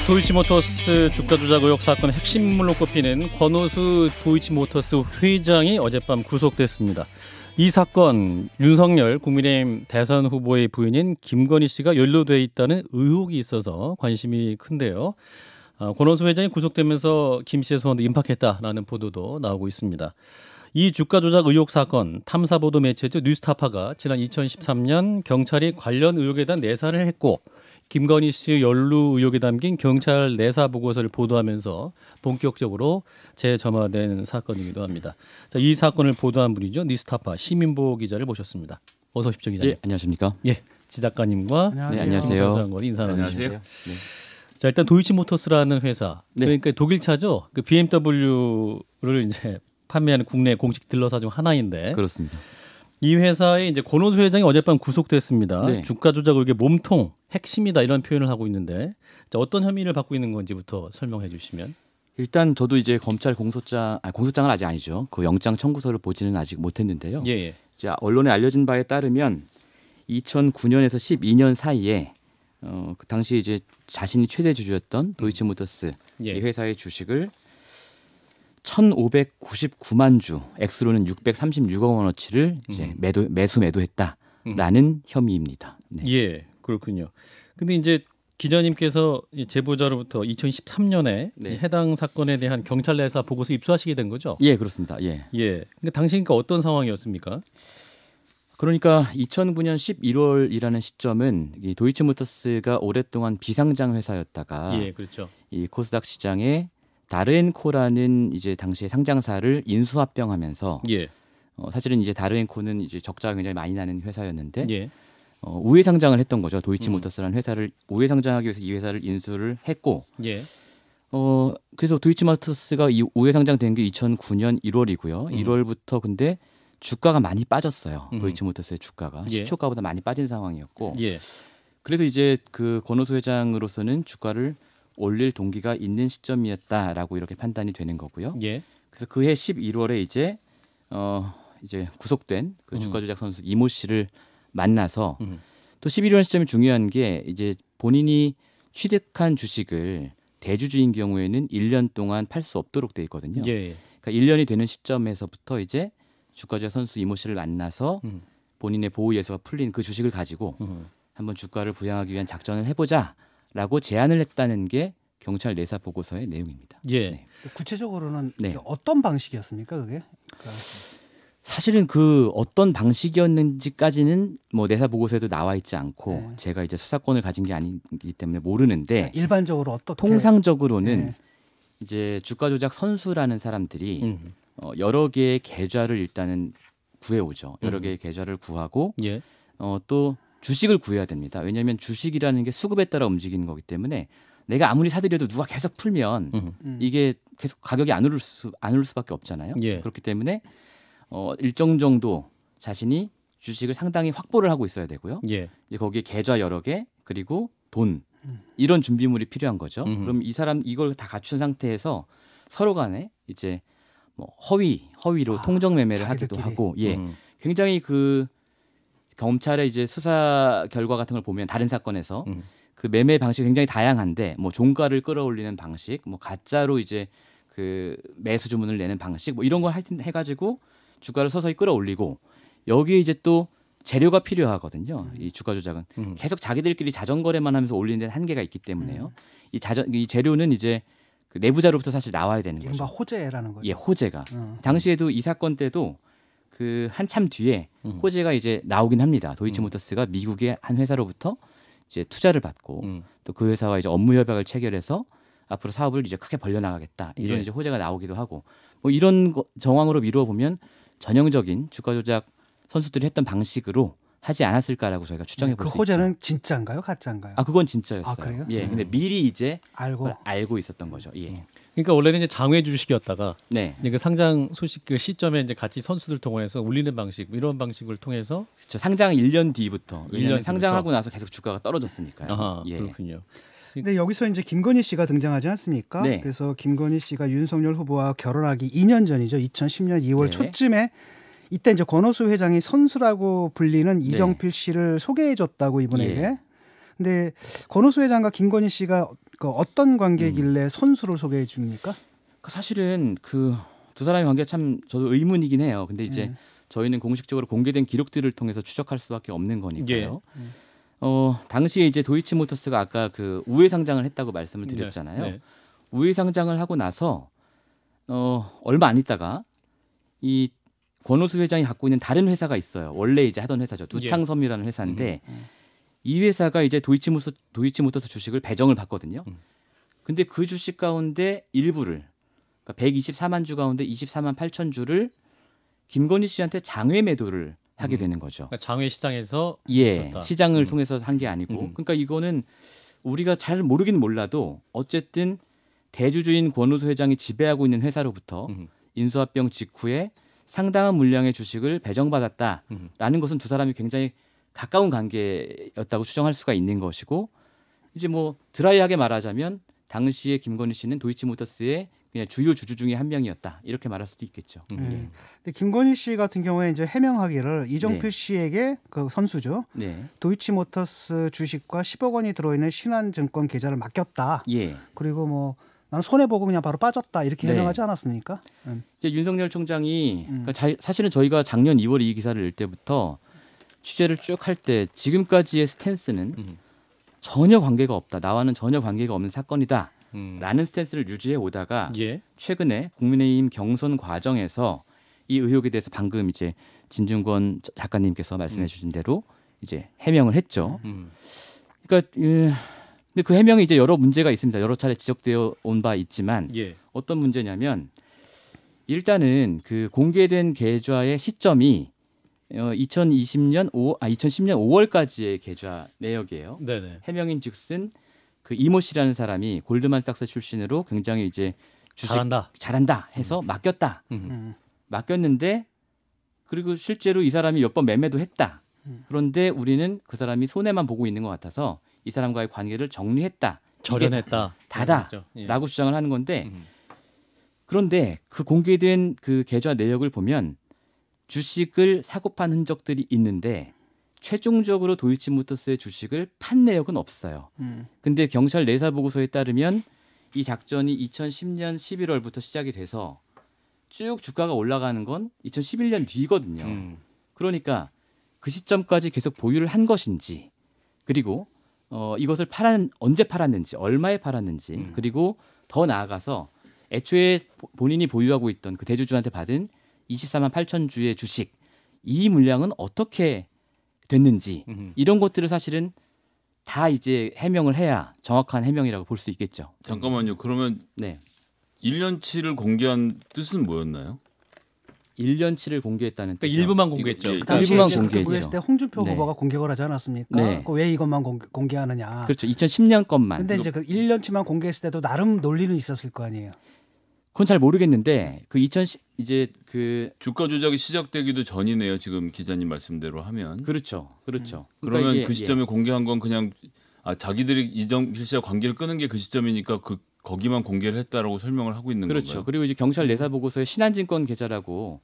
도이치모터스 주가 조작 의혹 사건의 핵심 인물로 꼽히는 권오수 도이치모터스 회장이 어젯밤 구속됐습니다. 이 사건 윤석열 국민의힘 대선 후보의 부인인 김건희 씨가 연루돼 있다는 의혹이 있어서 관심이 큰데요. 권오수 회장이 구속되면서 김 씨의 소환도 임박했다라는 보도도 나오고 있습니다. 이 주가 조작 의혹 사건 탐사보도 매체죠 뉴스타파가 지난 2013년 경찰이 관련 의혹에 대한 내사를 했고 김건희 씨 연루 의혹이 담긴 경찰 내사 보고서를 보도하면서 본격적으로 재점화된 사건이기도 합니다. 자, 이 사건을 보도한 분이죠. 뉴스타파 시민보 기자를 모셨습니다. 어서 오십시오, 기자님. 예, 안녕하십니까? 예, 지 작가님과 네, 안녕하세요. 인사 나누시죠. 네. 자, 일단 도이치모터스라는 회사, 네. 그러니까 독일 차죠. 그 BMW를 이제 판매하는 국내 공식 딜러사 중 하나인데. 그렇습니다. 이 회사의 이제 권오수 회장이 어젯밤 구속됐습니다. 네. 주가 조작 의혹의 몸통, 핵심이다 이런 표현을 하고 있는데 자, 어떤 혐의를 받고 있는 건지부터 설명해 주시면. 일단 저도 이제 검찰 공소장은 아직 아니죠. 그 영장 청구서를 보지는 아직 못했는데요. 예. 이제 언론에 알려진 바에 따르면 2009년에서 12년 사이에 그 당시 이제 자신이 최대 주주였던 도이치모터스 이 회사의 주식을 1,599만 주, 액수로는 636억 원어치를 이제 매도했다라는 혐의입니다. 네. 예, 그렇군요. 근데 이제 기자님께서 제보자로부터 2013년에 네. 해당 사건에 대한 경찰 내사 보고서 입수하시게 된 거죠? 예, 그렇습니다. 예. 예. 근데 당시니까 어떤 상황이었습니까? 그러니까 2009년 11월이라는 시점은 이 도이치모터스가 오랫동안 비상장 회사였다가 예, 그렇죠. 이 코스닥 시장에 다르엔코라는 이제 당시의 상장사를 인수합병하면서 예. 사실은 이제 다르엔코는 이제 적자가 굉장히 많이 나는 회사였는데 예. 우회 상장을 했던 거죠. 도이치모터스라는 회사를 우회 상장하기 위해서 이 회사를 인수를 했고, 예. 그래서 도이치모터스가 이 우회 상장된 게 2009년 1월이고요. 1월부터 근데 주가가 많이 빠졌어요. 도이치모터스의 주가가 예. 시초가보다 많이 빠진 상황이었고, 예. 그래서 이제 그 권오수 회장으로서는 주가를 올릴 동기가 있는 시점이었다라고 이렇게 판단이 되는 거고요. 예. 그래서 그해 11월에 이제 구속된 그 주가 조작 선수 이모 씨를 만나서 또 11월 시점이 중요한 게 이제 본인이 취득한 주식을 대주주인 경우에는 1년 동안 팔 수 없도록 돼 있거든요. 예. 그러니까 1년이 되는 시점에서부터 이제 주가 조작 선수 이모 씨를 만나서 본인의 보호 예소가 풀린 그 주식을 가지고 한번 주가를 부양하기 위한 작전을 해보자라고 제안을 했다는 게 경찰 내사 보고서의 내용입니다. 예. 네. 구체적으로는 네. 어떤 방식이었습니까, 그게? 사실은 그 어떤 방식이었는지까지는 뭐 내사 보고서에도 나와 있지 않고 네. 제가 이제 수사권을 가진 게 아니기 때문에 모르는데 그러니까 일반적으로 어떻게 통상적으로는 네. 이제 주가 조작 선수라는 사람들이 여러 개의 계좌를 일단은 구해오죠. 여러 개의 계좌를 구하고 예. 또 주식을 구해야 됩니다. 왜냐하면 주식이라는 게 수급에 따라 움직이는 거기 때문에 내가 아무리 사들여도 누가 계속 풀면 이게 계속 가격이 안 오를 수밖에 없잖아요. 예. 그렇기 때문에 일정 정도 자신이 주식을 상당히 확보를 하고 있어야 되고요. 예. 이제 거기에 계좌 여러 개 그리고 돈 이런 준비물이 필요한 거죠. 그럼 이 사람 이걸 다 갖춘 상태에서 서로 간에 이제 뭐 허위로 통정 매매를 하기도 자기들끼리. 하고 굉장히 그 검찰의 이제 수사 결과 같은 걸 보면 다른 사건에서 그 매매 방식이 굉장히 다양한데 뭐 종가를 끌어올리는 방식, 뭐 가짜로 이제 그 매수 주문을 내는 방식, 뭐 이런 걸 하여튼 해가지고 주가를 서서히 끌어올리고 여기에 이제 또 재료가 필요하거든요. 이 주가 조작은 계속 자기들끼리 자전거래만 하면서 올리는 데는 한계가 있기 때문에요. 이 재료는 이제 그 내부자로부터 사실 나와야 되는 이른바 거죠. 호재라는 거죠. 예, 호재가. 당시에도 이 사건 때도 그 한참 뒤에 호재가 이제 나오긴 합니다. 도이치모터스가 미국의 한 회사로부터 이제 투자를 받고 또 그 회사와 이제 업무 협약을 체결해서 앞으로 사업을 이제 크게 벌려나가겠다 이런 예. 이제 호재가 나오기도 하고 뭐 이런 정황으로 미루어 보면 전형적인 주가 조작 선수들이 했던 방식으로 하지 않았을까라고 저희가 추정해 볼 그 수 있죠. 호재는 진짜인가요, 가짜인가요? 그건 진짜였어요. 아, 그래요? 예, 근데 미리 이제 알고 그걸 알고 있었던 거죠. 예, 그러니까 원래는 이제 장외 주식이었다가 네, 이제 그 상장 소식 그 시점에 이제 같이 선수들 통해서 울리는 방식 이런 방식을 통해서 그렇죠. 상장 1년 뒤부터 1년 왜냐하면 뒤부터. 상장하고 나서 계속 주가가 떨어졌으니까요. 아하, 예, 그렇군요. 근데 여기서 이제 김건희 씨가 등장하지 않습니까? 네. 그래서 김건희 씨가 윤석열 후보와 결혼하기 2년 전이죠. 2010년 2월 네. 초쯤에 이때 이제 권오수 회장이 선수라고 불리는 네. 이정필 씨를 소개해줬다고 이분에게. 예. 근데 권오수 회장과 김건희 씨가 그 어떤 관계길래 선수를 소개해 줍니까? 사실은 그 두 사람의 관계가 참 저도 의문이긴 해요. 근데 이제 저희는 공식적으로 공개된 기록들을 통해서 추적할 수밖에 없는 거니까요. 당시에 이제 도이치모터스가 아까 그 우회 상장을 했다고 말씀을 드렸잖아요. 네. 우회 상장을 하고 나서 얼마 안 있다가 이 권오수 회장이 갖고 있는 다른 회사가 있어요. 원래 이제 하던 회사죠. 두창섬유라는 회사인데 이 회사가 이제 도이치모터스 주식을 배정을 받거든요. 근데 그 주식 가운데 일부를 그러니까 124만 주 가운데 24만 8천 주를 김건희 씨한테 장외 매도를 하게 되는 거죠. 그러니까 장외 시장에서 시장을 통해서 한 게 아니고 그러니까 이거는 우리가 잘 모르긴 몰라도 어쨌든 대주주인 권오수 회장이 지배하고 있는 회사로부터 인수합병 직후에 상당한 물량의 주식을 배정받았다라는 것은 두 사람이 굉장히 가까운 관계였다고 추정할 수가 있는 것이고 이제 뭐 드라이하게 말하자면 당시에 김건희 씨는 도이치모터스의 그냥 주요 주주 중에 한 명이었다 이렇게 말할 수도 있겠죠. 근데 김건희 씨 같은 경우에 이제 해명하기를 이정필 네. 씨에게 그 선수죠. 네. 도이치모터스 주식과 10억 원이 들어있는 신한증권 계좌를 맡겼다. 예. 그리고 뭐 나는 손해 보고 그냥 바로 빠졌다 이렇게 네. 해명하지 않았습니까? 이제 윤석열 총장이 그러니까 사실은 저희가 작년 2월 이 기사를 낼 때부터 취재를 쭉 할 때 지금까지의 스탠스는 전혀 관계가 없다. 나와는 전혀 관계가 없는 사건이다. 라는 스탠스를 유지해 오다가 최근에 국민의힘 경선 과정에서 이 의혹에 대해서 방금 이제 진중권 작가님께서 말씀해 주신 대로 이제 해명을 했죠. 그러니까 근데 그 해명에 이제 여러 문제가 있습니다. 여러 차례 지적되어 온 바 있지만 어떤 문제냐면 일단은 그 공개된 계좌의 시점이 2010년 5월까지의 계좌 내역이에요. 네네. 해명인즉슨 그 이모 씨라는 사람이 골드만삭스 출신으로 굉장히 이제 주식 잘한다 해서 맡겼다. 맡겼는데 그리고 실제로 이 사람이 몇 번 매매도 했다. 그런데 우리는 그 사람이 손해만 보고 있는 것 같아서 이 사람과의 관계를 정리했다. 절연했다. 다다라고 주장을 하는 건데 그런데 그 공개된 그 계좌 내역을 보면 주식을 사고 판 흔적들이 있는데 최종적으로 도이치모터스의 주식을 판 내역은 없어요. 근데 경찰 내사 보고서에 따르면 이 작전이 2010년 11월부터 시작이 돼서 쭉 주가가 올라가는 건 2011년 뒤거든요. 그러니까 그 시점까지 계속 보유를 한 것인지 그리고 이것을 언제 팔았는지 얼마에 팔았는지 그리고 더 나아가서 애초에 본인이 보유하고 있던 그 대주주한테 받은 24만 8천 주의 주식 이 물량은 어떻게 됐는지 이런 것들을 사실은 다 이제 해명을 해야 정확한 해명이라고 볼 수 있겠죠. 잠깐만요. 그러면 1년치를 공개한 뜻은 뭐였나요? 1년치를 공개했다는 그러니까 일부만 공개했죠. 그 당시에 일부만 공개했을 공개했죠. 때 홍준표 후보가 공개를 하지 않았습니까? 왜 이것만 공개하느냐. 그렇죠. 2010년 것만. 근데 이제 그 1년치만 공개했을 때도 나름 논리는 있었을 거 아니에요. 그건 잘 모르겠는데 그 2010 이제 그 주가 조작이 시작되기도 전이네요. 지금 기자님 말씀대로 하면. 그렇죠. 그러면 그러니까 그 시점에 공개한 건 그냥 자기들이 이정필 씨와 관계를 끊은 게 그 시점이니까 거기만 공개를 했다라고 설명을 하고 있는 그렇죠. 건가요? 그리고 이제 경찰 내사 보고서에 신한증권 계좌라고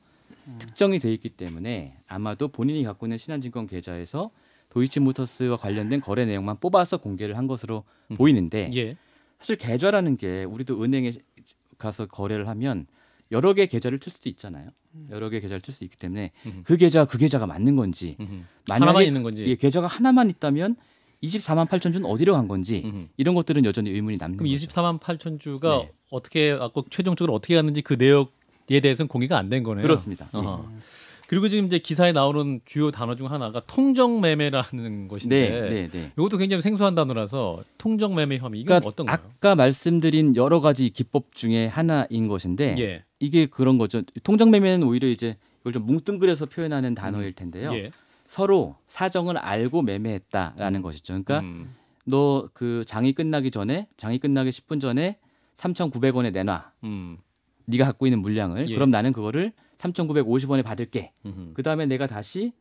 특정이 돼 있기 때문에 아마도 본인이 갖고 있는 신한증권 계좌에서 도이치모터스와 관련된 거래 내용만 뽑아서 공개를 한 것으로 보이는데 사실 계좌라는 게 우리도 은행에 가서 거래를 하면 여러 개의 계좌를 틀 수도 있잖아요. 여러 개의 계좌를 틀 수 있기 때문에 그 계좌가 맞는 건지 만약에 하나만 있는 건지 계좌가 하나만 있다면 24만 8천 주는 어디로 간 건지 이런 것들은 여전히 의문이 남는 그럼 거죠. 24만 8천 주가 어떻게 최종적으로 어떻게 갔는지 그 내역에 대해서는 공개가 안 된 거네요. 그렇습니다. 그리고 지금 이제 기사에 나오는 주요 단어 중 하나가 통정매매라는 것인데 이것도 굉장히 생소한 단어라서 통정매매 혐의 이건 그러니까 어떤가요? 아까 말씀드린 여러 가지 기법 중에 하나인 것인데 이게 그런 거죠. 통정매매는 오히려 이제 이걸 좀 뭉뚱그려서 표현하는 단어일 텐데요. 서로 사정을 알고 매매했다라는 것이죠. 그러니까 너 그 장이 끝나기 10분 전에 3,900원에 내놔. 네가 갖고 있는 물량을. 그럼 나는 그거를 3,950원에 받을게. 그다음에 내가 다시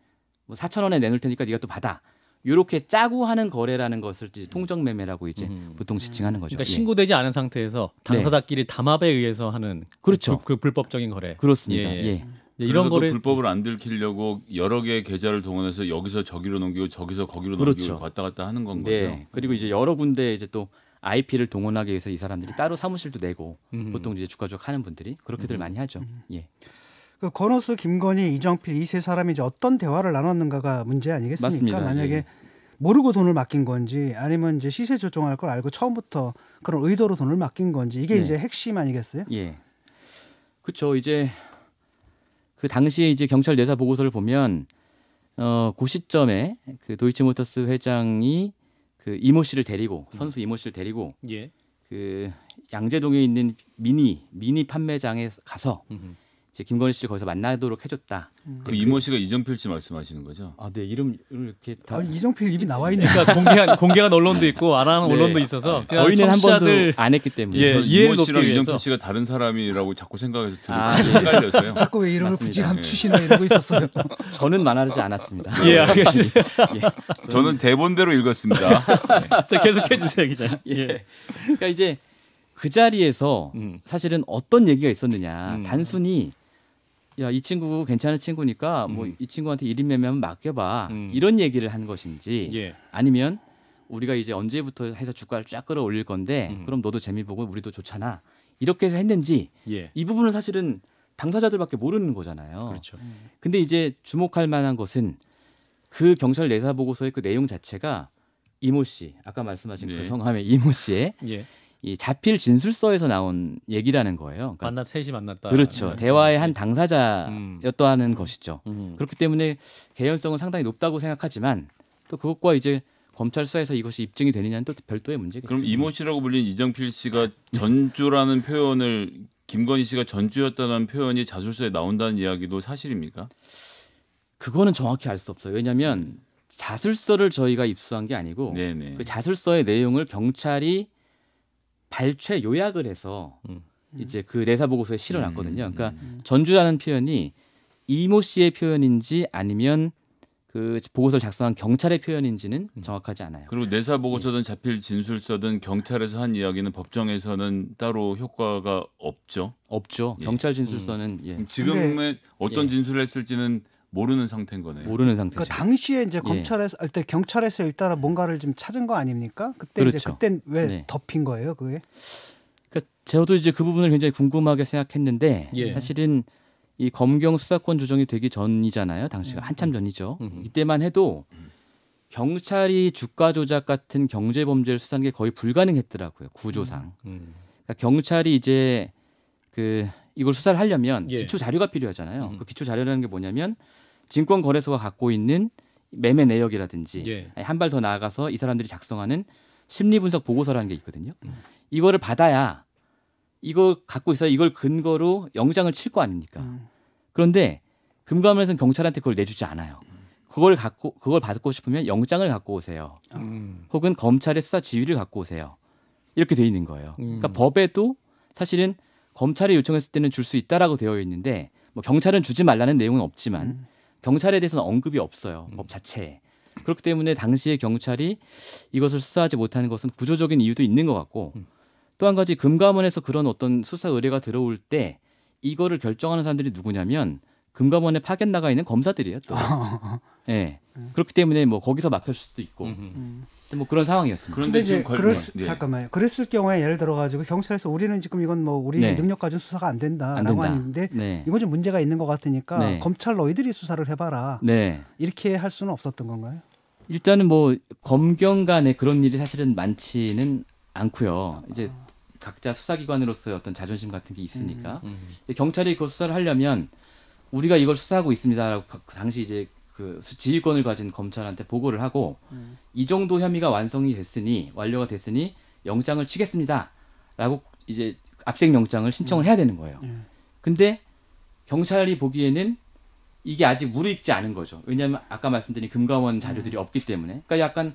뭐 4,000원에 내놓을 테니까 네가 또 받아. 이렇게 짜고 하는 거래라는 것을 이제 통정매매라고 이제 보통 지칭하는 거죠. 그러니까 신고되지 않은 상태에서 당사자끼리 담합에 의해서 하는 그렇죠. 그 불법적인 거래. 그렇습니다. 이런 거를 불법을 안 들키려고 여러 개의 계좌를 동원해서 여기서 저기로 넘기고 저기서 거기로 넘기고 왔다 갔다 하는 건가요? 그리고 이제 여러 군데 이제 또 IP를 동원하기 위해서 이 사람들이 따로 사무실도 내고 보통 이제 주가 조작하는 분들이 그렇게들 많이 하죠. 예. 그 권오수, 김건희, 이정필 이 세 사람이 이제 어떤 대화를 나눴는가가 문제 아니겠습니까? 맞습니다. 만약에 예. 모르고 돈을 맡긴 건지 아니면 이제 시세 조정할 걸 알고 처음부터 그런 의도로 돈을 맡긴 건지 이게 네. 이제 핵심 아니겠어요? 예. 그렇죠. 이제 그 당시에 이제 경찰 내사 보고서를 보면 그 시점에 그 도이치모터스 회장이 그 이모 씨를 데리고 선수 이모 씨를 데리고 예. 그 양재동에 있는 미니 판매장에 가서 이제 김건희 씨를 거기서 만나도록 해줬다. 그 이모 씨가 이정필 씨 말씀하시는 거죠? 아, 네 이름을 이렇게 다. 이정필 입이 나와 있네. 그러니까 공개한 언론도 있고 안 하는 네. 언론도 있어서 그냥 저희는 한 번도 청취자들 안 했기 때문에. 예, 저는 이해를 이모 씨랑 돕기 위해서. 이정필 씨가 다른 사람이라고 자꾸 생각해서 들고 아, 예. 헷갈렸어요. 자꾸 왜 이름을 맞습니다. 굳이 예. 감추시나 이러고 있었어요. 저는 말하지 않았습니다. 예, 알겠습니다. 예. 저는 대본대로 읽었습니다. 네. 자, 계속해 주세요, 기자. 예. 그러니까 이제 그 자리에서 사실은 어떤 얘기가 있었느냐. 단순히 야, 이 친구 괜찮은 친구니까 뭐 이 친구한테 1인 매매하면 맡겨봐. 이런 얘기를 한 것인지 예. 아니면 우리가 이제 언제부터 해서 주가를 쫙 끌어올릴 건데 그럼 너도 재미 보고 우리도 좋잖아. 이렇게 해서 했는지 예. 이 부분은 사실은 당사자들밖에 모르는 거잖아요. 그렇죠. 근데 이제 주목할 만한 것은 그 경찰 내사 보고서의 그 내용 자체가 이모 씨, 아까 말씀하신 네. 그 성함의 이모 씨의 예. 이 자필 진술서에서 나온 얘기라는 거예요. 그러니까 셋이 만났다. 그렇죠. 네. 대화의 한 당사자였다는 것이죠. 음. 그렇기 때문에 개연성은 상당히 높다고 생각하지만 또 그것과 이제 검찰 수사에서 이것이 입증이 되느냐는 또 별도의 문제겠죠. 그럼 이모 씨라고 불린 이정필 씨가 전주라는 표현을 김건희 씨가 전주였다는 표현이 자술서에 나온다는 이야기도 사실입니까? 그거는 정확히 알 수 없어요. 왜냐하면 자술서를 저희가 입수한 게 아니고 네네. 그 자술서의 내용을 경찰이 발췌 요약을 해서 이제 그 내사 보고서에 실어놨거든요. 그러니까 전주라는 표현이 이모 씨의 표현인지 아니면 그 보고서를 작성한 경찰의 표현인지는 정확하지 않아요. 그리고 내사 보고서든 자필 진술서든 경찰에서 한 이야기는 법정에서는 따로 효과가 없죠. 없죠. 예. 경찰 진술서는 예, 지금의 어떤 예. 진술을 했을지는 모르는 상태인 거네요. 모르는 상태죠. 그 당시에 이제 예. 검찰에서 때 경찰에서 일단은 뭔가를 좀 찾은 거 아닙니까? 그때 이제 그렇죠. 그땐 왜 네. 덮인 거예요, 그게? 그러니까 저도 이제 그 부분을 굉장히 궁금하게 생각했는데 예. 사실은 이 검경 수사권 조정이 되기 전이잖아요. 당시가 한참 전이죠. 이때만 해도 경찰이 주가 조작 같은 경제 범죄를 수사하는 게 거의 불가능했더라고요. 구조상. 그러니까 경찰이 이제 그 이걸 수사를 하려면 예. 기초 자료가 필요하잖아요. 그 기초 자료라는 게 뭐냐면 증권거래소가 갖고 있는 매매 내역이라든지 예. 한 발 더 나아가서 이 사람들이 작성하는 심리분석 보고서라는 게 있거든요. 이거를 받아야 이거 갖고 있어야 이걸 근거로 영장을 칠 거 아닙니까? 그런데 금감원에서는 경찰한테 그걸 내주지 않아요. 그걸 받고 싶으면 영장을 갖고 오세요. 혹은 검찰의 수사 지휘를 갖고 오세요. 이렇게 돼 있는 거예요. 그러니까 법에도 사실은 검찰이 요청했을 때는 줄 수 있다라고 되어 있는데 뭐 경찰은 주지 말라는 내용은 없지만 경찰에 대해서는 언급이 없어요. 법 자체에. 그렇기 때문에 당시에 경찰이 이것을 수사하지 못하는 것은 구조적인 이유도 있는 것 같고 또 한 가지 금감원에서 그런 어떤 수사 의뢰가 들어올 때 이거를 결정하는 사람들이 누구냐면 금감원에 파견 나가 있는 검사들이에요. 또. 네. 그렇기 때문에 뭐 거기서 막혔을 수도 있고 뭐 그런 상황이었습니다. 그런데 근데 이제 지금 네. 잠깐만요. 그랬을 경우에 예를 들어 가지고 경찰에서 우리는 지금 이건 뭐 우리 네. 능력 가진 수사가 안 안 된다라고 된다. 하는데 네. 이건 좀 문제가 있는 것 같으니까 네. 검찰 너희들이 수사를 해봐라. 네. 이렇게 할 수는 없었던 건가요? 일단은 뭐 검경 간에 그런 일이 사실은 많지는 않고요. 이제 각자 수사기관으로서의 어떤 자존심 같은 게 있으니까 근데 경찰이 그 수사를 하려면 우리가 이걸 수사하고 있습니다라고 그 당시 이제 그 지휘권을 가진 검찰한테 보고를 하고 이 정도 혐의가 완료가 됐으니 영장을 치겠습니다라고 이제 압색 영장을 신청을 해야 되는 거예요. 근데 경찰이 보기에는 이게 아직 무르익지 않은 거죠. 왜냐하면 아까 말씀드린 금감원 자료들이 없기 때문에. 그러니까 약간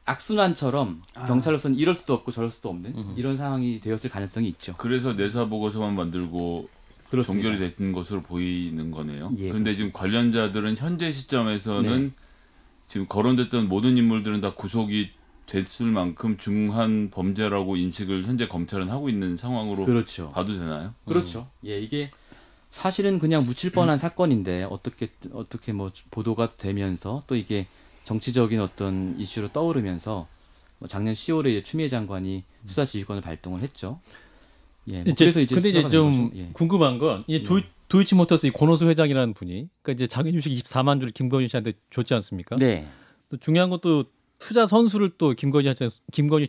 악순환처럼 경찰로서는 이럴 수도 없고 저럴 수도 없는 이런 상황이 되었을 가능성이 있죠. 그래서 내사 보고서만 만들고 그렇습니다. 종결이 된 것으로 보이는 거네요. 예, 그런데 지금 관련자들은 현재 시점에서는 지금 거론됐던 모든 인물들은 다 구속이 됐을 만큼 중한 범죄라고 인식을 현재 검찰은 하고 있는 상황으로 그렇죠. 봐도 되나요? 그렇죠. 예, 이게 사실은 그냥 묻힐 뻔한 사건인데 어떻게 뭐 보도가 되면서 또 이게 정치적인 어떤 이슈로 떠오르면서 뭐 작년 10월에 이제 추미애 장관이 수사 지휘권을 발동을 했죠. 예. 뭐 그래서 이제 근데 이제 좀 예. 궁금한 건 이 도이치모터스 이 권오수 회장이라는 분이 그러니까 이제 자기 주식 24만 주를 김건희 씨한테 줬지 않습니까? 네. 또 중요한 건 또 투자 선수를 또 김건희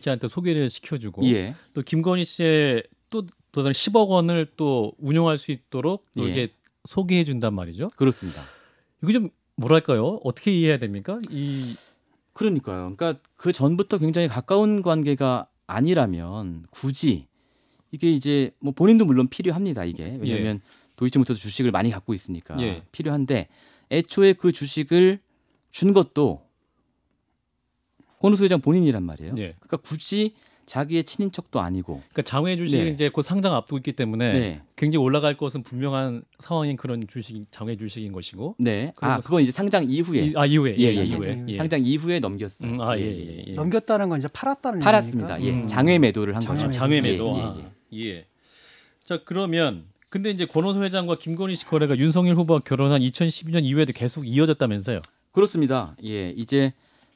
씨한테 소개를 시켜주고 예. 또 김건희 씨의 또 다른 10억 원을 또 운용할 수 있도록 또 예. 이게 소개해 준단 말이죠. 그렇습니다. 이거 좀 뭐랄까요? 어떻게 이해해야 됩니까? 그러니까요. 그러니까 그 전부터 굉장히 가까운 관계가 아니라면 굳이 이게 이제 뭐 본인도 물론 필요합니다. 이게 왜냐하면 도이치모터스 주식을 많이 갖고 있으니까 필요한데 애초에 그 주식을 준 것도 권오수 회장 본인이란 말이에요. 그러니까 굳이 자기의 친인척도 아니고. 그러니까 장외 주식이 이제 곧 상장 앞두고 있기 때문에 굉장히 올라갈 것은 분명한 상황인 그런 주식, 장외 주식인 것이고. 네. 그건 이제 상장 이후에. 이후에. 이후에. 상장 이후에 넘겼어요. 넘겼다는 건 이제 팔았다는 팔았습니다. 얘기입니까? 장외 매도를 한 거죠. 장외 매도. 자, 그러면 근데 이제 권오수 회장과 김건희 씨 거래가 윤석열 후보와 결혼한 2012년 이후에도 계속 이어졌다면서요? 그렇습니다. 이제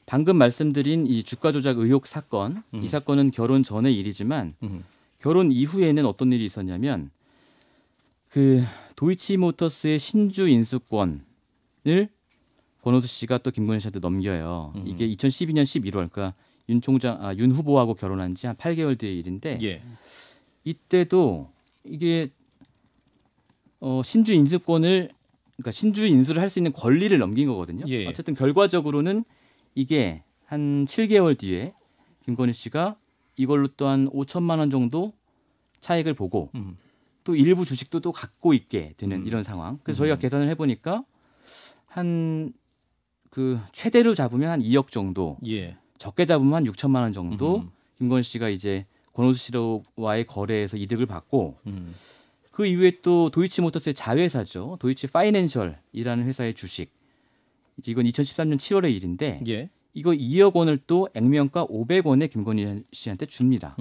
방금 말씀드린 이 주가 조작 의혹 사건, 이 사건은 결혼 전의 일이지만 결혼 이후에는 어떤 일이 있었냐면 그 도이치모터스의 신주 인수권을 권오수 씨가 또 김건희 씨한테 넘겨요. 이게 2012년 11월, 그러니까 윤 후보하고 결혼한 지 한 8개월 뒤의 일인데 이때도 이게 신주 인수권을 그러니까 신주 인수를 할 수 있는 권리를 넘긴 거거든요. 어쨌든 결과적으로는 이게 한 7개월 뒤에 김건희 씨가 이걸로 또 한 5천만 원 정도 차익을 보고 또 일부 주식도 또 갖고 있게 되는 이런 상황. 그래서 저희가 계산을 해보니까 한 그 최대로 잡으면 한 2억 정도, 적게 잡으면 한 6천만 원 정도 김건희 씨가 이제 권오수 씨와의 거래에서 이득을 받고 그 이후에 또 도이치모터스의 자회사죠. 도이치 파이낸셜이라는 회사의 주식. 이건 2013년 7월의 일인데 이거 2억 원을 또 액면가 500원에 김건희 씨한테 줍니다.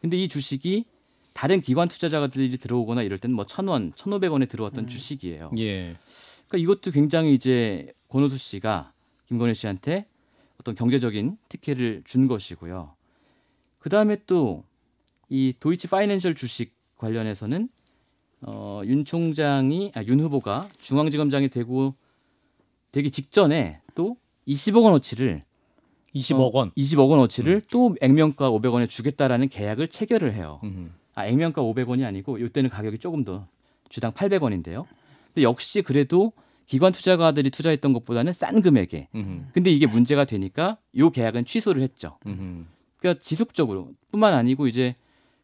근데 이 주식이 다른 기관 투자자들이 들어오거나 이럴 때는 뭐 1,000원, 1,500원에 들어왔던 주식이에요. 그러니까 이것도 굉장히 이제 권오수 씨가 김건희 씨한테 어떤 경제적인 특혜를 준 것이고요. 그 다음에 또 이 도이치 파이낸셜 주식 관련해서는 윤 후보가 중앙지검장이 되기 직전에 또 20억 원어치를 20억 원어치를 또 액면가 500원에 주겠다라는 계약을 체결을 해요. 액면가 500원이 아니고 이때는 가격이 조금 더 주당 800원인데요. 근데 역시 그래도 기관 투자가들이 투자했던 것보다는 싼 금액에. 근데 이게 문제가 되니까 이 계약은 취소를 했죠. 그러니까 지속적으로 뿐만 아니고 이제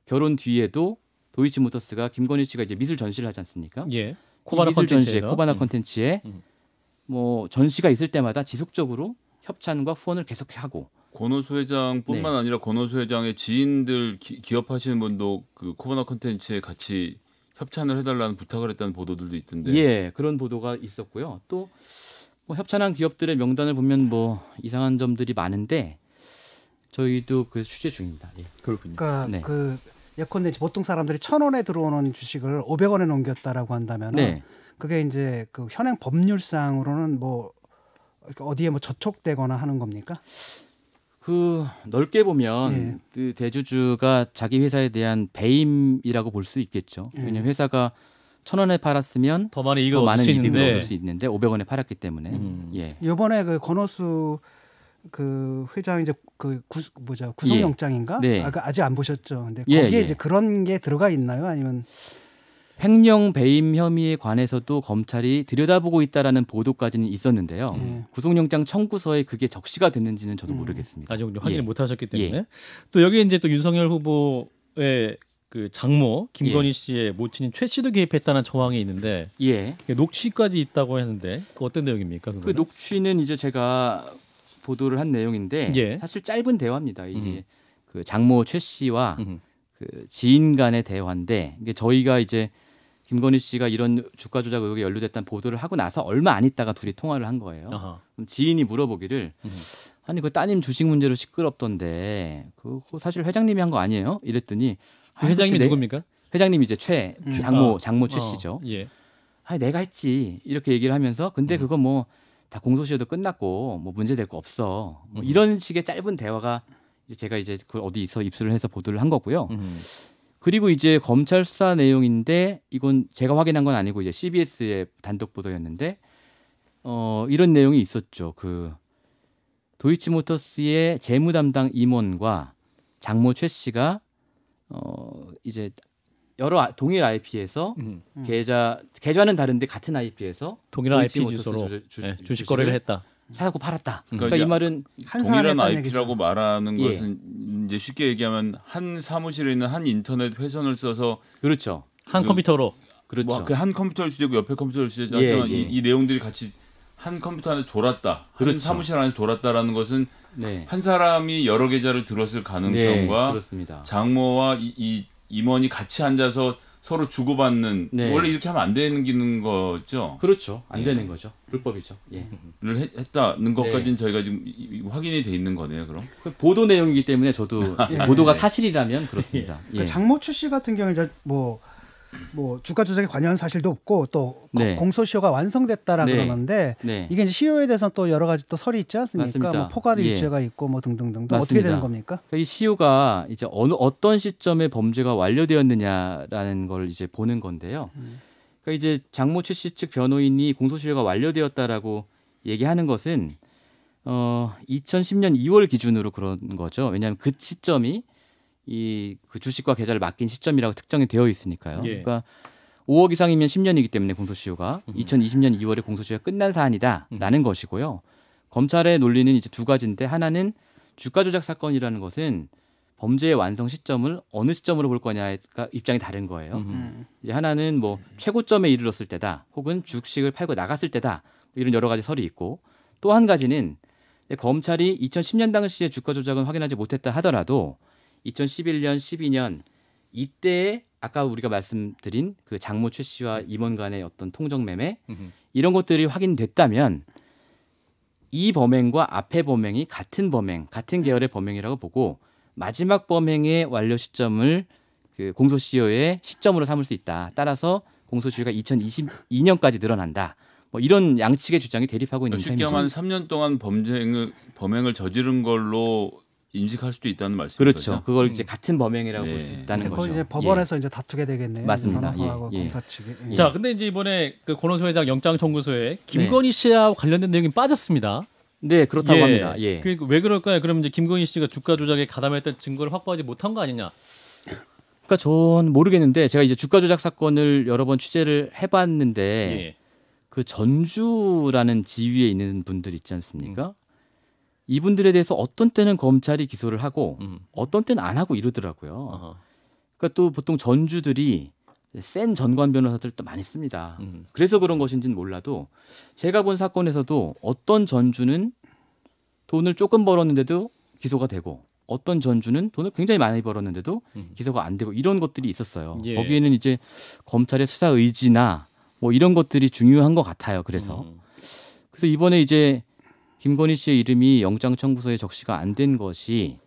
결혼 뒤에도 도이치모터스가 김건희 씨가 이제 미술 전시를 하지 않습니까? 코바나 컨텐츠에 코바나 컨텐츠에 뭐 전시가 있을 때마다 지속적으로 협찬과 후원을 계속하고 권오수 회장뿐만 아니라 권오수 회장의 지인들 기업하시는 분도 그 코바나 컨텐츠에 같이 협찬을 해달라는 부탁을 했다는 보도들도 있던데. 그런 보도가 있었고요. 또 뭐 협찬한 기업들의 명단을 보면 뭐 이상한 점들이 많은데 저희도 그 취재 중입니다. 그렇군요. 그러니까 그 예컨대 보통 사람들이 1,000원에 들어오는 주식을 500원에 넘겼다라고 한다면 그게 이제 그 현행 법률상으로는 뭐 어디에 뭐 저촉되거나 하는 겁니까? 그 넓게 보면 그 대주주가 자기 회사에 대한 배임이라고 볼 수 있겠죠. 왜냐하면 회사가 1,000원에 팔았으면 더 많은 이익을 얻을 수 있는데 500원에 팔았기 때문에. 이번에 그 권오수 그 회장 이제 그 구속영장인가? 아직 안 보셨죠? 근데 거기에 이제 그런 게 들어가 있나요? 아니면 횡령 배임 혐의에 관해서도 검찰이 들여다보고 있다라는 보도까지는 있었는데요. 구속영장 청구서에 그게 적시가 됐는지는 저도 모르겠습니다. 아직 확인을 못 하셨기 때문에. 또 여기 이제 또 윤석열 후보의 그 장모 김건희 씨의 모친인 최 씨도 개입했다는 정황이 있는데 녹취까지 있다고 했는데 그 어떤 내용입니까? 그거는? 그 녹취는 이제 제가 보도를 한 내용인데 사실 짧은 대화입니다. 이제 그 장모 최 씨와 그 지인 간의 대화인데 이게 저희가 이제 김건희 씨가 이런 주가 조작 의혹에 연루됐다는 보도를 하고 나서 얼마 안 있다가 둘이 통화를 한 거예요. 그럼 지인이 물어보기를 아니 그 따님 주식 문제로 시끄럽던데 그거 사실 회장님이 한 거 아니에요? 이랬더니 회장님이 누굽니까? 회장님이 이제 장모 최 씨죠. 아니 내가 했지 이렇게 얘기를 하면서 근데 그거 뭐 다 공소시효도 끝났고 뭐 문제될 거 없어. 뭐 이런 식의 짧은 대화가 제가 이제 그걸 어디서 입수를 해서 보도를 한 거고요. 그리고 이제 검찰 수사 내용인데 이건 제가 확인한 건 아니고 이제 CBS의 단독 보도였는데 이런 내용이 있었죠. 그 도이치모터스의 재무 담당 임원과 장모 최 씨가 이제 여러 동일 IP에서 계좌는 다른데 같은 IP에서 동일 IP 주소로 주식 거래를 했다. 사고 팔았다. 그러니까 이 말은 동일한 IP라고 말하는 것은 이제 쉽게 얘기하면 한 사무실에 있는 한 인터넷 회선을 써서 그렇죠. 한 컴퓨터로 그렇죠. 뭐 그 한 컴퓨터일 수도 있고 옆에 컴퓨터일 수도 있고 이 내용들이 같이 한 컴퓨터 안에 돌았다. 그렇죠. 한 사무실 안에 돌았다라는 것은 네. 한 사람이 여러 계좌를 들었을 가능성과 그렇습니다. 장모와 이 임원이 같이 앉아서 서로 주고받는 원래 이렇게 하면 안 되는 거죠. 그렇죠. 안 되는 거죠. 불법이죠. 를 했다는 것까지는 저희가 지금 확인이 돼 있는 거네요. 그럼 그 보도 내용이기 때문에 저도 보도가 사실이라면 그렇습니다. 그 장모 최 씨 같은 경우는 이제 뭐 주가 조작에 관여한 사실도 없고 또 공소시효가 완성됐다라 그러는데 이게 이제 시효에 대해서는 또 여러 가지 또 설이 있지 않습니까? 맞습니다. 뭐 포괄 일죄가 있고 뭐 등등등 또 어떻게 되는 겁니까? 그러니까 이 시효가 이제 어떤 시점에 범죄가 완료되었느냐라는 걸 이제 보는 건데요. 그러니까 이제 장모 최 씨 측 변호인이 공소시효가 완료되었다라고 얘기하는 것은 2010년 2월 기준으로 그런 거죠. 왜냐하면 그 시점이 그 주식과 계좌를 맡긴 시점이라고 특정이 되어 있으니까요. 그러니까 5억 이상이면 10년이기 때문에 공소시효가 2020년 2월에 공소시효가 끝난 사안이다라는 것이고요. 검찰의 논리는 이제 두 가지인데 하나는 주가 조작 사건이라는 것은 범죄의 완성 시점을 어느 시점으로 볼 거냐가 입장이 다른 거예요. 이제 하나는 뭐 최고점에 이르렀을 때다, 혹은 주식을 팔고 나갔을 때다, 이런 여러 가지 설이 있고, 또 한 가지는 검찰이 2010년 당시에 주가 조작은 확인하지 못했다 하더라도 2011년, 12년 이때에 아까 우리가 말씀드린 그 장모 최 씨와 임원 간의 어떤 통정 매매 이런 것들이 확인됐다면 이 범행과 앞의 범행이 같은 범행, 같은 계열의 범행이라고 보고 마지막 범행의 완료 시점을 그 공소시효의 시점으로 삼을 수 있다. 따라서 공소시효가 2022년까지 늘어난다. 뭐 이런 양측의 주장이 대립하고 있는 셈이죠. 쉽게 말하면 3년 동안 범행을 저지른 걸로 인식할 수도 있다는 말씀이죠. 그렇죠. 그걸 이제 같은 범행이라고 볼 수 있다는 거죠. 그걸 이제 법원에서 이제 다투게 되겠네요. 맞습니다. 검사 측이. 자, 근데 이제 이번에 그 권오수 회장 영장 청구서에 김건희 씨와 관련된 내용이 빠졌습니다. 네, 그렇다고 합니다. 그러니까 왜 그럴까요? 그러면 이제 김건희 씨가 주가 조작에 가담했던 증거를 확보하지 못한 거 아니냐? 그러니까 전 모르겠는데 제가 이제 주가 조작 사건을 여러 번 취재를 해봤는데 그 전주라는 지위에 있는 분들 있지 않습니까? 이분들에 대해서 어떤 때는 검찰이 기소를 하고 어떤 때는 안 하고 이러더라고요. 그러니까 또 보통 전주들이 센 전관 변호사들도 많이 씁니다. 그래서 그런 것인지는 몰라도 제가 본 사건에서도 어떤 전주는 돈을 조금 벌었는데도 기소가 되고 어떤 전주는 돈을 굉장히 많이 벌었는데도 기소가 안 되고 이런 것들이 있었어요. 거기에는 이제 검찰의 수사 의지나 뭐 이런 것들이 중요한 것 같아요. 그래서 이번에 이제 김건희 씨의 이름이 영장 청구서에 적시가 안 된 것이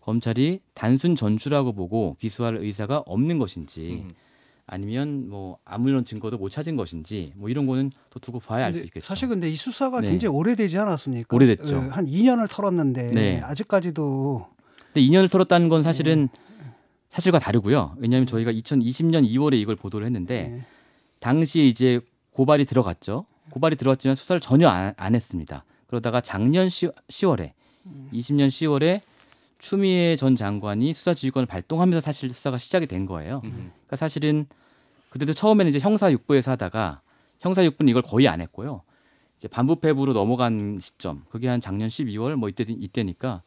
검찰이 단순 전주라고 보고 기소할 의사가 없는 것인지 아니면 뭐 아무런 증거도 못 찾은 것인지 뭐 이런 거는 또 두고 봐야 알 수 있겠죠. 사실 근데 이 수사가 굉장히 오래되지 않았습니까? 오래됐죠. 한 2년을 털었는데 아직까지도. 근데 2년을 털었다는 건 사실은 사실과 다르고요. 왜냐하면 저희가 2020년 2월에 이걸 보도를 했는데 당시에 이제 고발이 들어갔죠. 고발이 들어갔지만 수사를 전혀 안 했습니다. 그러다가 작년 10월에 20년 10월에 추미애 전 장관이 수사지휘권을 발동하면서 사실 수사가 시작이 된 거예요. 그러니까 사실은 그때도 처음에는 이제 형사 6부에서 하다가 형사 6부는 이걸 거의 안 했고요. 이제 반부패부로 넘어간 시점, 그게 한 작년 12월 뭐 이때니까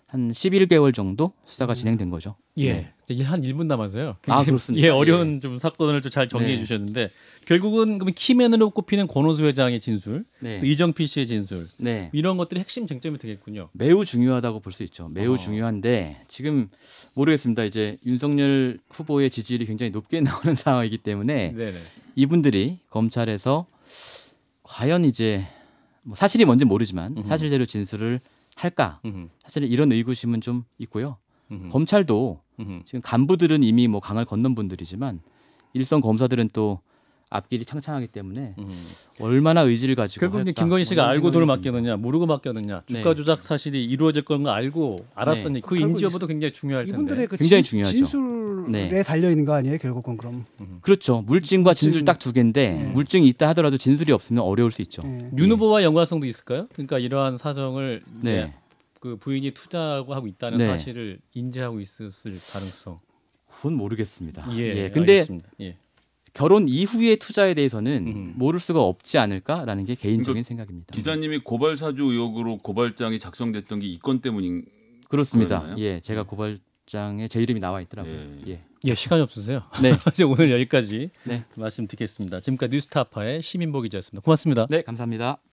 한 11개월 정도 수사가 진행된 거죠. 한 1분 남았어요. 그렇습니다. 어려운 좀 사건을 좀 잘 정리해 주셨는데 결국은 그러면 키맨으로 꼽히는 권오수 회장의 진술, 또 이정필 씨의 진술, 이런 것들이 핵심 쟁점이 되겠군요. 매우 중요하다고 볼 수 있죠. 매우 중요한데 지금 모르겠습니다. 이제 윤석열 후보의 지지율이 굉장히 높게 나오는 상황이기 때문에 이분들이 검찰에서 과연 이제 뭐 사실이 뭔지 모르지만 사실대로 진술을 할까? 사실은 이런 의구심은 좀 있고요. 검찰도 지금 간부들은 이미 뭐 강을 건넌 분들이지만 일선 검사들은 또 앞길이 창창하기 때문에 얼마나 의지를 가지고 결국 이제 할까? 김건희 씨가 뭐 이런 알고 돈을 생각이 맡겼느냐 모르고 맡겼느냐 주가 네. 조작 사실이 이루어질 건 알고 알았으니 그 결국 인지 여부도 굉장히 중요할 텐데. 이분들의 그 굉장히 중요하죠. 진술에 네. 달려 있는 거 아니에요, 결국은 그럼. 그렇죠. 물증과 진술 딱 두 개인데 네. 물증이 있다 하더라도 진술이 없으면 어려울 수 있죠. 예. 윤 후보와 연관성도 있을까요? 그러니까 이러한 사정을 이제 네. 그 부인이 투자하고 있다는 네. 사실을 인지하고 있었을 가능성. 그건 모르겠습니다. 예, 근데 알겠습니다. 예. 결혼 이후의 투자에 대해서는 모를 수가 없지 않을까라는 게 개인적인 생각입니다. 기자님이 고발 사주 의혹으로 고발장이 작성됐던 게 이 건 때문인 그렇습니다. 거였나요? 예, 제가 고발장에 제 이름이 나와 있더라고요. 예. 예, 시간이 없으세요. 네. 이제 오늘 여기까지 네. 말씀 듣겠습니다. 지금까지 뉴스타파의 시민보 기자였습니다. 고맙습니다. 네, 감사합니다.